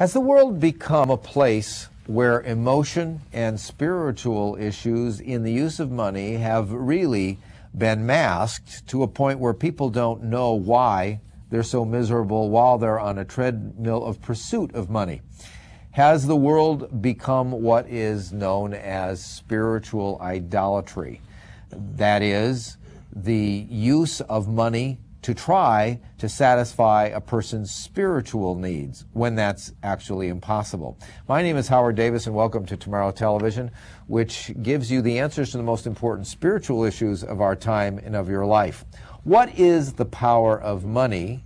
Has the world become a place where emotion and spiritual issues in the use of money have really been masked to a point where people don't know why they're so miserable while they're on a treadmill of pursuit of money? Has the world become what is known as spiritual idolatry? That is, the use of money to try to satisfy a person's spiritual needs when that's actually impossible. My name is Howard Davis, and welcome to Tomorrow Television, which gives you the answers to the most important spiritual issues of our time and of your life. What is the power of money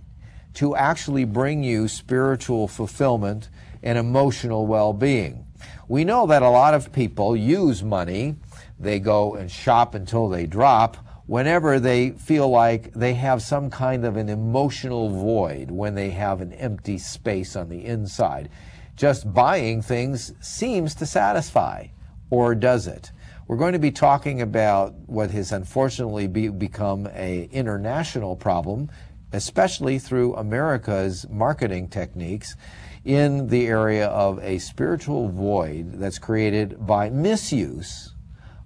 to actually bring you spiritual fulfillment and emotional well-being? We know that a lot of people use money. They go and shop until they drop whenever they feel like they have some kind of an emotional void, when they have an empty space on the inside. Just buying things seems to satisfy, or does it? We're going to be talking about what has unfortunately become an international problem, especially through America's marketing techniques, in the area of a spiritual void that's created by misuse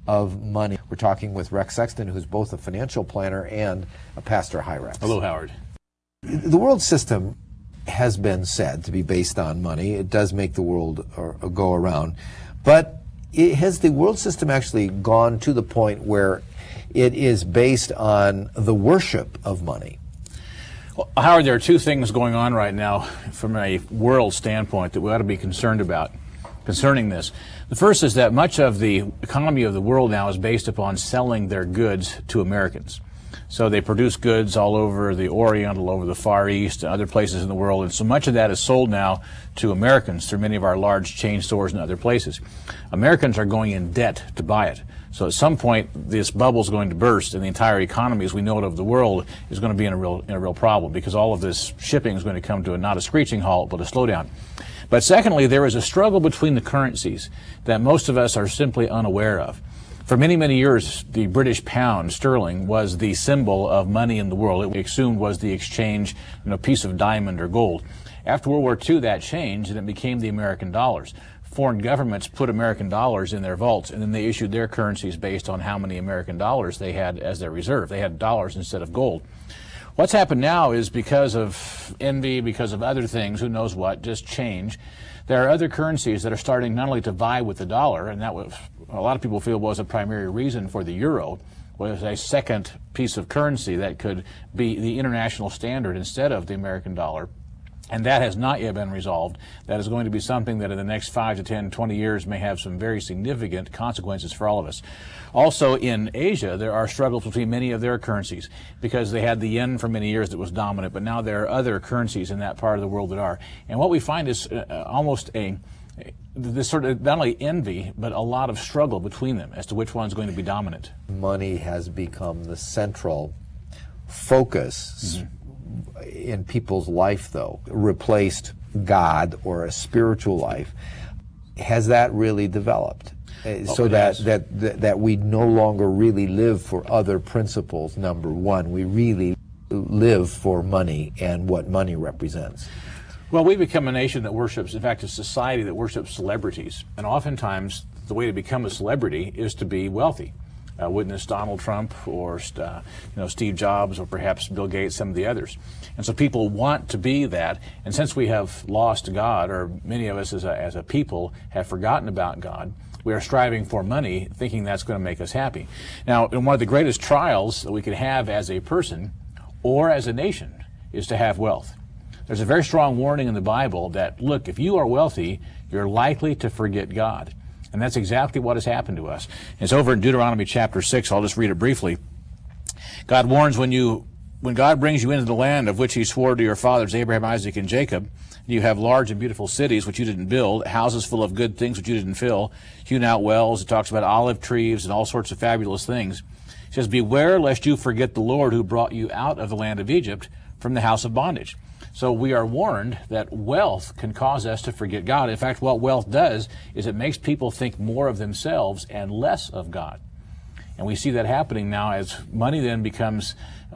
of money. We're talking with Rex Sexton, who's both a financial planner and a pastor. Hi, Rex. Hello, Howard. The world system has been said to be based on money. It does make the world go around. But has the world system actually gone to the point where it is based on the worship of money? Well, Howard, there are two things going on right now from a world standpoint that we ought to be concerned about concerning this. The first is that much of the economy of the world now is based upon selling their goods to Americans. So they produce goods all over the Orient, all over the Far East, and other places in the world, and so much of that is sold now to Americans through many of our large chain stores and other places. Americans are going in debt to buy it. So at some point, this bubble is going to burst, and the entire economy, as we know it, of the world is going to be in a real problem, because all of this shipping is going to come to not a screeching halt, but a slowdown. But secondly, there is a struggle between the currencies that most of us are simply unaware of. For many, many years, the British pound sterling was the symbol of money in the world. It we assumed was the exchange, piece of diamond or gold. After World War II, that changed, and it became the American dollars. Foreign governments put American dollars in their vaults, and then they issued their currencies based on how many American dollars they had as their reserve. They had dollars instead of gold. What's happened now is, because of envy, because of other things, who knows what, just change, there are other currencies that are starting not only to vie with the dollar, and that was, a lot of people feel was a primary reason for the euro, was a second piece of currency that could be the international standard instead of the American dollar. And that has not yet been resolved. That is going to be something that in the next 5 to 10, 20 years may have some very significant consequences for all of us. Also in Asia, there are struggles between many of their currencies, because they had the yen for many years that was dominant, but now there are other currencies in that part of the world that are. And what we find is almost this sort of not only envy, but a lot of struggle between them as to which one's going to be dominant. Money has become the central focus in people's life, though, replaced God or a spiritual life. Has that really developed? So that we no longer really live for other principles, number one. We really live for money and what money represents. Well, we've become a nation that worships, in fact, a society that worships celebrities. And oftentimes, the way to become a celebrity is to be wealthy. Witness Donald Trump or Steve Jobs, or perhaps Bill Gates, some of the others. And so people want to be that. And since we have lost God, or many of us as a people have forgotten about God, we are striving for money, thinking that's going to make us happy. Now, one of the greatest trials that we could have as a person or as a nation is to have wealth. There's a very strong warning in the Bible that, look, if you are wealthy, you're likely to forget God. And that's exactly what has happened to us. It's over in Deuteronomy chapter 6. I'll just read it briefly. God warns, when God brings you into the land of which he swore to your fathers, Abraham, Isaac, and Jacob, you have large and beautiful cities which you didn't build, houses full of good things which you didn't fill, hewn out wells. It talks about olive trees and all sorts of fabulous things. It says, beware lest you forget the Lord who brought you out of the land of Egypt from the house of bondage. So we are warned that wealth can cause us to forget God. In fact, what wealth does is it makes people think more of themselves and less of God. And we see that happening now as money then becomes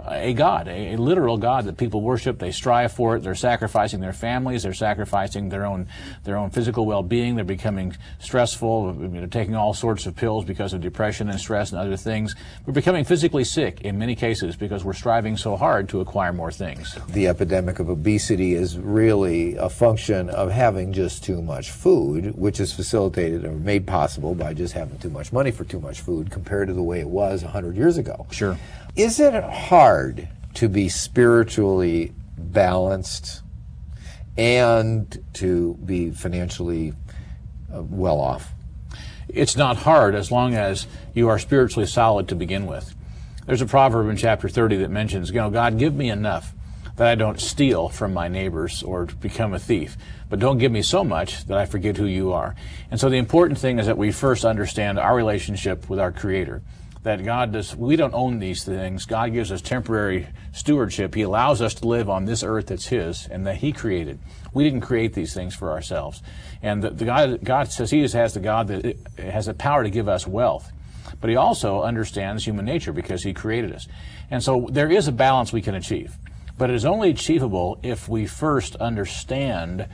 a god, a literal god that people worship. They strive for it. They're sacrificing their families. They're sacrificing their own physical well-being. They're becoming stressful. They're taking all sorts of pills because of depression and stress and other things. We're becoming physically sick in many cases because we're striving so hard to acquire more things. The epidemic of obesity is really a function of having just too much food, which is facilitated or made possible by just having too much money for too much food compared to the way it was 100 years ago. Sure. Is it hard to be spiritually balanced and to be financially well off? It's not hard as long as you are spiritually solid to begin with. There's a proverb in chapter 30 that mentions, God, give me enough that I don't steal from my neighbors or become a thief, but don't give me so much that I forget who you are. And so the important thing is that we first understand our relationship with our Creator. That we don't own these things. God gives us temporary stewardship. He allows us to live on this earth that's His and that He created. We didn't create these things for ourselves. And God says He has the God that has the power to give us wealth. But He also understands human nature because He created us. And so there is a balance we can achieve. But it is only achievable if we first understand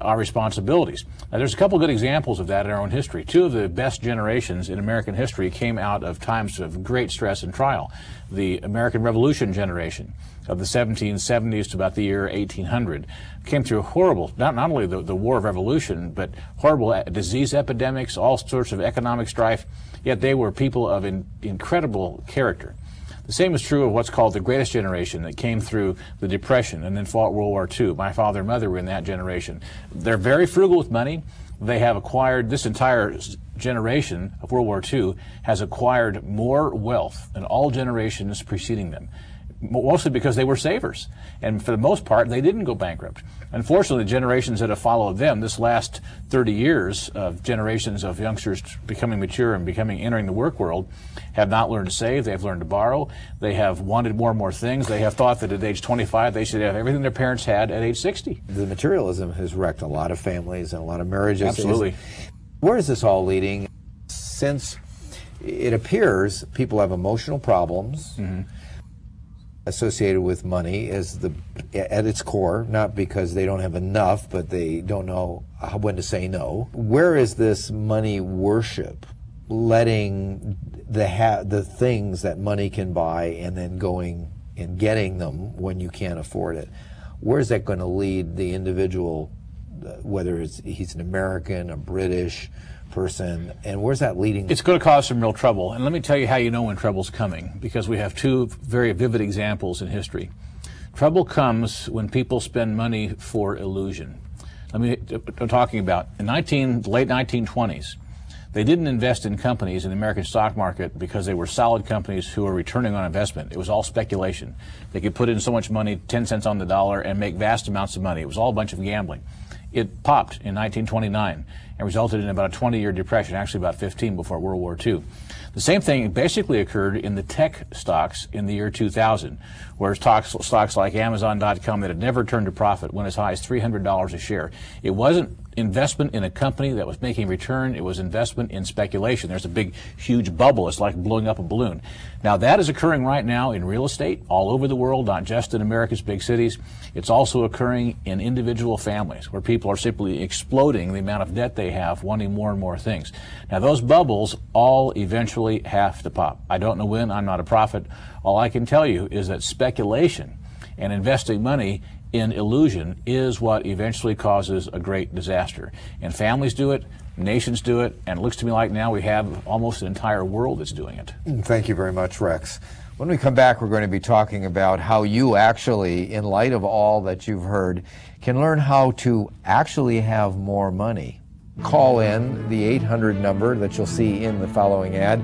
our responsibilities. Now, there's a couple good examples of that in our own history. Two of the best generations in American history came out of times of great stress and trial. The American Revolution generation of the 1770s to about the year 1800 came through horrible, not only the War of Revolution, but horrible disease epidemics, all sorts of economic strife, yet they were people of incredible character. The same is true of what's called the greatest generation that came through the Depression and then fought World War II. My father and mother were in that generation. They're very frugal with money. They have acquired, this entire generation of World War II has acquired more wealth than all generations preceding them, mostly because they were savers. And for the most part, they didn't go bankrupt. Unfortunately, the generations that have followed them, this last 30 years of generations of youngsters becoming mature and entering the work world, have not learned to save. They've learned to borrow. They have wanted more and more things. They have thought that at age 25 they should have everything their parents had at age 60. The materialism has wrecked a lot of families and a lot of marriages. Absolutely. Where is this all leading? Since it appears people have emotional problems, associated with money at its core, not because they don't have enough, but they don't know when to say no. Where is this money worship letting the things that money can buy and then going and getting them when you can't afford it? Where is that going to lead the individual, whether he's an American, a British person, and where's that leading? It's going to cause some real trouble. And let me tell you how you know when trouble's coming, because we have two very vivid examples in history. Trouble comes when people spend money for illusion. I'm talking about in late 1920s. They didn't invest in companies in the American stock market because they were solid companies who were returning on investment. It was all speculation. They could put in so much money, 10 cents on the dollar, and make vast amounts of money. It was all a bunch of gambling. It popped in 1929 and resulted in about a 20-year depression, actually about 15 before World War II. The same thing basically occurred in the tech stocks in the year 2000, where stocks like Amazon.com that had never turned a profit went as high as $300 a share. It wasn't investment in a company that was making return, it was investment in speculation. There's a big, huge bubble. It's like blowing up a balloon. Now that is occurring right now in real estate all over the world, not just in America's big cities. It's also occurring in individual families where people are simply exploding the amount of debt they have, wanting more and more things. Now those bubbles all eventually have to pop. I don't know when. I'm not a prophet. All I can tell you is that speculation and investing money in illusion is what eventually causes a great disaster. And families do it, nations do it, and it looks to me like now we have almost an entire world that's doing it. Thank you very much, Rex. When we come back, we're going to be talking about how you actually, in light of all that you've heard, can learn how to actually have more money. Call in the 800 number that you'll see in the following ad,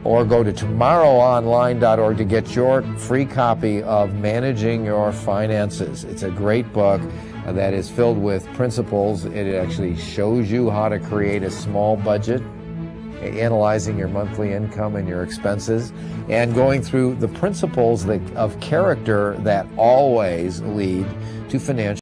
or go to tomorrowonline.org to get your free copy of Managing Your Finances. It's a great book that is filled with principles. It actually shows you how to create a small budget, analyzing your monthly income and your expenses, and going through the principles of character that always lead to financial